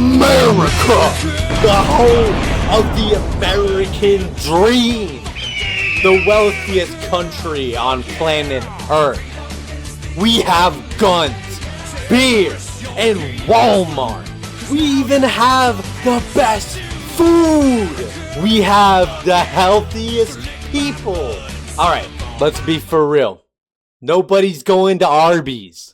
America, the home of the American dream, the wealthiest country on planet Earth. We have guns, beer, and Walmart. We even have the best food. We have the healthiest people. Alright, let's be for real. Nobody's going to Arby's.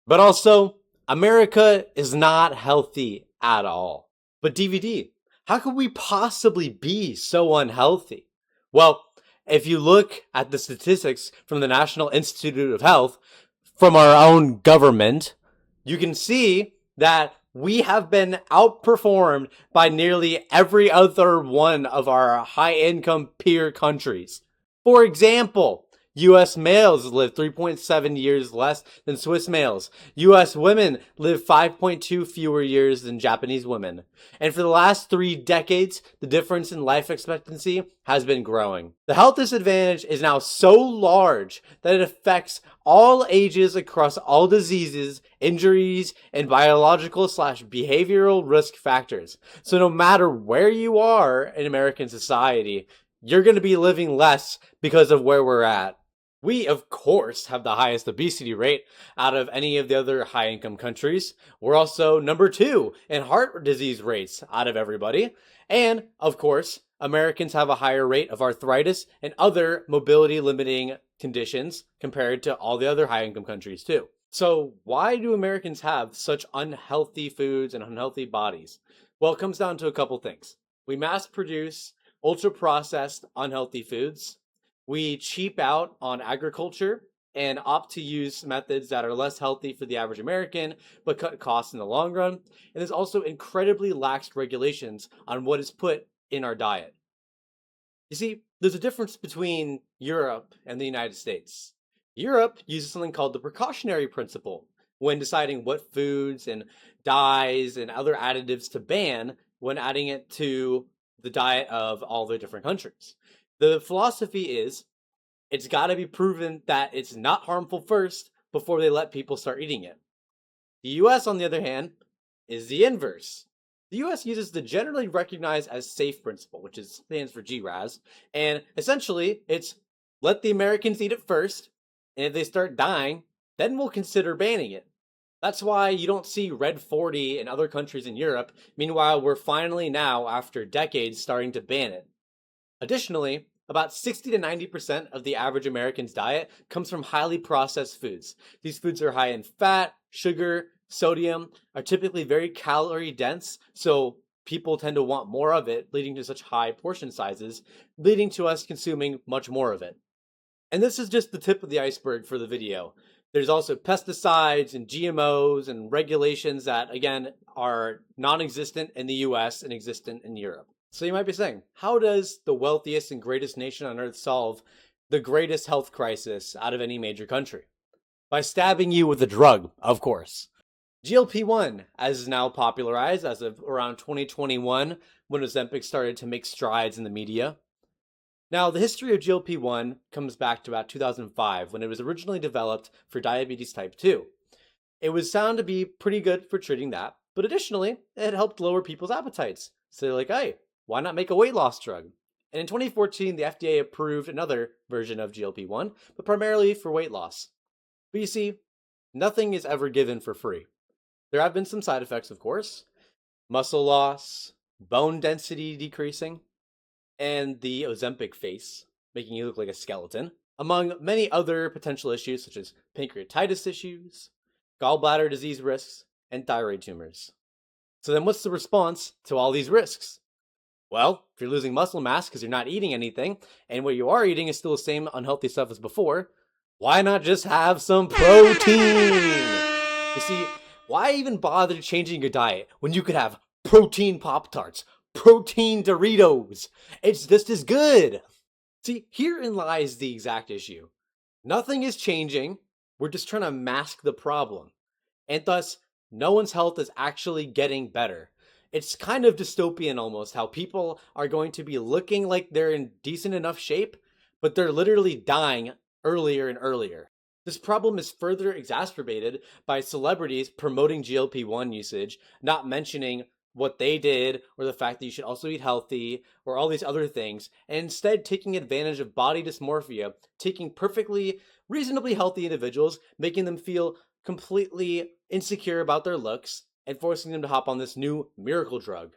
But also, America is not healthy at all. But DVD, how could we possibly be so unhealthy? Well, if you look at the statistics from the National Institute of Health, from our own government, you can see that we have been outperformed by nearly every other one of our high-income peer countries. For example, U.S. males live 3.7 years less than Swiss males. U.S. women live 5.2 fewer years than Japanese women. And for the last 3 decades, the difference in life expectancy has been growing. The health disadvantage is now so large that it affects all ages across all diseases, injuries, and biological/behavioral risk factors. So no matter where you are in American society, you're going to be living less because of where we're at. We, of course, have the highest obesity rate out of any of the other high-income countries. We're also number 2 in heart disease rates out of everybody. And, of course, Americans have a higher rate of arthritis and other mobility-limiting conditions compared to all the other high-income countries, too. So why do Americans have such unhealthy foods and unhealthy bodies? Well, it comes down to a couple things. We mass-produce ultra-processed, unhealthy foods. We cheap out on agriculture and opt to use methods that are less healthy for the average American, but cut costs in the long run. And there's also incredibly lax regulations on what is put in our diet. You see, there's a difference between Europe and the United States. Europe uses something called the precautionary principle when deciding what foods and dyes and other additives to ban when adding it to the diet of all the different countries. The philosophy is, it's got to be proven that it's not harmful first before they let people start eating it. The US, on the other hand, is the inverse. The US uses the generally recognized as safe principle, which stands for GRAS, and essentially it's let the Americans eat it first, and if they start dying, then we'll consider banning it. That's why you don't see Red 40 in other countries in Europe. Meanwhile, we're finally now, after decades, starting to ban it. Additionally, about 60 to 90% of the average American's diet comes from highly processed foods. These foods are high in fat, sugar, sodium, are typically very calorie dense, so people tend to want more of it, leading to such high portion sizes, leading to us consuming much more of it. And this is just the tip of the iceberg for the video. There's also pesticides and GMOs and regulations that, again, are non-existent in the US and existent in Europe. So you might be saying, how does the wealthiest and greatest nation on earth solve the greatest health crisis out of any major country? By stabbing you with a drug, of course. GLP-1, as is now popularized as of around 2021, when Ozempic started to make strides in the media. Now, the history of GLP-1 comes back to about 2005, when it was originally developed for diabetes type 2. It was found to be pretty good for treating that, but additionally, it helped lower people's appetites. So they're like, hey, why not make a weight loss drug? And in 2014, the FDA approved another version of GLP-1, but primarily for weight loss. But you see, nothing is ever given for free. There have been some side effects, of course. Muscle loss, bone density decreasing, and the Ozempic face, making you look like a skeleton, among many other potential issues such as pancreatitis issues, gallbladder disease risks, and thyroid tumors. So then what's the response to all these risks? Well, if you're losing muscle mass because you're not eating anything, and what you are eating is still the same unhealthy stuff as before, why not just have some protein? You see, why even bother changing your diet when you could have protein Pop-Tarts, protein Doritos? It's just as good. See, herein lies the exact issue. Nothing is changing. We're just trying to mask the problem. And thus, no one's health is actually getting better. It's kind of dystopian almost, how people are going to be looking like they're in decent enough shape, but they're literally dying earlier and earlier. This problem is further exacerbated by celebrities promoting GLP-1 usage, not mentioning what they did or the fact that you should also eat healthy or all these other things, and instead taking advantage of body dysmorphia, taking perfectly reasonably healthy individuals, making them feel completely insecure about their looks, and forcing them to hop on this new miracle drug.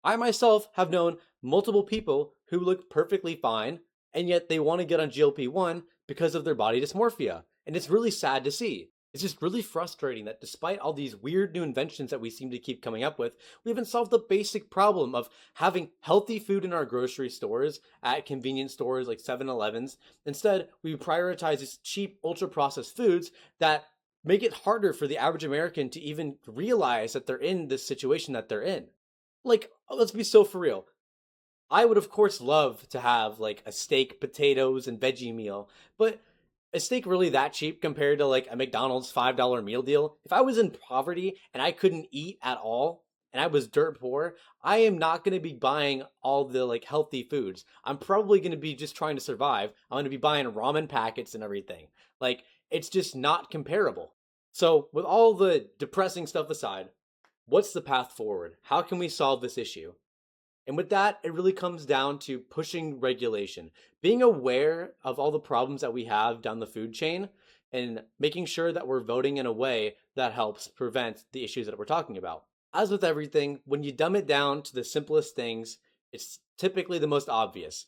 I myself have known multiple people who look perfectly fine, and yet they want to get on GLP-1 because of their body dysmorphia. And it's really sad to see. It's just really frustrating that despite all these weird new inventions that we seem to keep coming up with, we haven't solved the basic problem of having healthy food in our grocery stores, at convenience stores like 7-Elevens. Instead, we prioritize these cheap, ultra processed foods that make it harder for the average American to even realize that they're in this situation that they're in. Like, let's be so for real. I would of course love to have like a steak, potatoes, and veggie meal, but is steak really that cheap compared to like a McDonald's $5 meal deal? If I was in poverty and I couldn't eat at all and I was dirt poor, I am not going to be buying all the like healthy foods. I'm probably going to be just trying to survive. I'm going to be buying ramen packets and everything. Like, it's just not comparable. So, with all the depressing stuff aside, what's the path forward? How can we solve this issue? And with that, it really comes down to pushing regulation, being aware of all the problems that we have down the food chain, and making sure that we're voting in a way that helps prevent the issues that we're talking about. As with everything, when you dumb it down to the simplest things, it's typically the most obvious.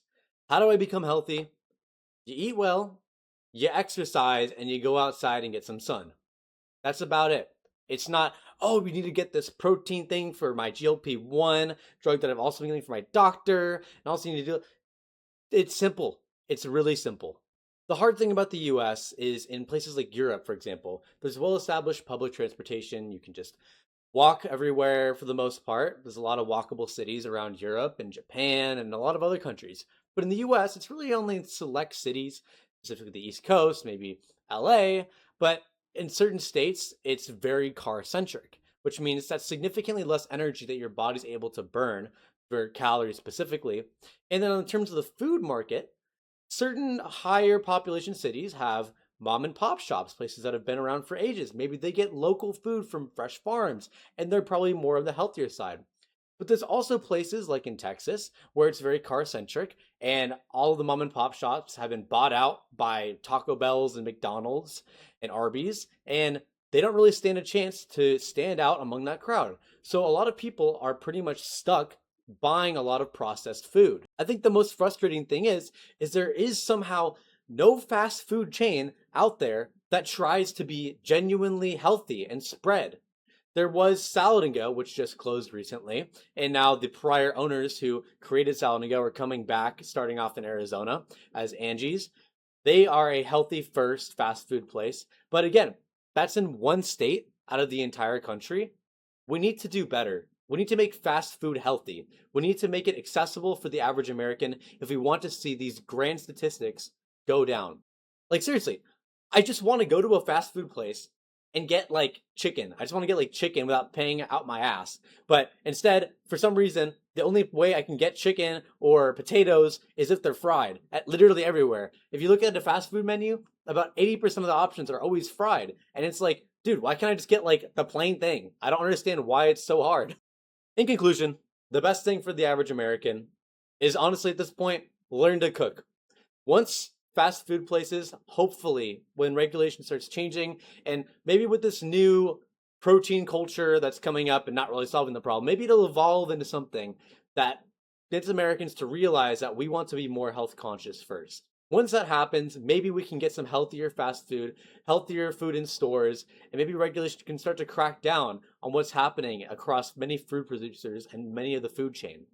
How do I become healthy? You eat well, you exercise, and you go outside and get some sun. That's about it. It's not, oh, we need to get this protein thing for my GLP-1 drug that I've also been getting from my doctor, and also need to do. It's simple. It's really simple. The hard thing about the US is in places like Europe, for example, there's well established public transportation. You can just walk everywhere for the most part. There's a lot of walkable cities around Europe and Japan and a lot of other countries. But in the US, it's really only in select cities, specifically the East Coast, maybe LA. But in certain states, it's very car centric, which means that's significantly less energy that your body's able to burn for calories specifically. And then in terms of the food market, certain higher population cities have mom and pop shops, places that have been around for ages. Maybe they get local food from fresh farms, and they're probably more on the healthier side. But there's also places like in Texas where it's very car centric, and all of the mom and pop shops have been bought out by Taco Bells and McDonald's and Arby's, and they don't really stand a chance to stand out among that crowd. So a lot of people are pretty much stuck buying a lot of processed food. I think the most frustrating thing is there is somehow no fast food chain out there that tries to be genuinely healthy and spread. There was Salad and Go, which just closed recently, and now the prior owners who created Salad and Go are coming back, starting off in Arizona as Angie's. They are a healthy first fast food place, but again, that's in one state out of the entire country. We need to do better. We need to make fast food healthy. We need to make it accessible for the average American if we want to see these grand statistics go down. Like, seriously, I just want to go to a fast food place and get like chicken. I just want to get like chicken without paying out my ass. But instead, for some reason, the only way I can get chicken or potatoes is if they're fried at literally everywhere. If you look at the fast food menu, about 80% of the options are always fried. And it's like, dude, why can't I just get like the plain thing? I don't understand why it's so hard. In conclusion, the best thing for the average American is honestly at this point, learn to cook. Once fast food places, hopefully, when regulation starts changing, and maybe with this new protein culture that's coming up and not really solving the problem, maybe it'll evolve into something that gets Americans to realize that we want to be more health conscious first. Once that happens, maybe we can get some healthier fast food, healthier food in stores, and maybe regulation can start to crack down on what's happening across many food producers and many of the food chain.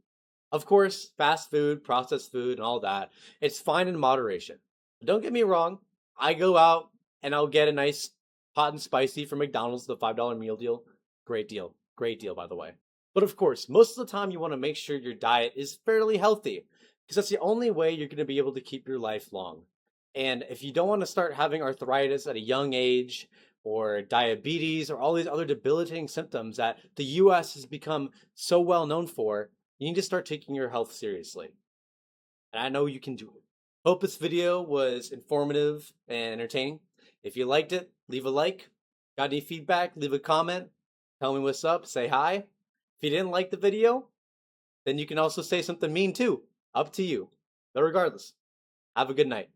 Of course, fast food, processed food, and all that, it's fine in moderation. But don't get me wrong, I go out and I'll get a nice hot and spicy from McDonald's, the $5 meal deal. Great deal. Great deal, by the way. But of course, most of the time you want to make sure your diet is fairly healthy, because that's the only way you're going to be able to keep your life long. And if you don't want to start having arthritis at a young age, or diabetes, or all these other debilitating symptoms that the US has become so well known for, you need to start taking your health seriously. And I know you can do it. Hope this video was informative and entertaining. If you liked it, leave a like. Got any feedback, leave a comment. Tell me what's up, say hi. If you didn't like the video, then you can also say something mean too. Up to you. But regardless, have a good night.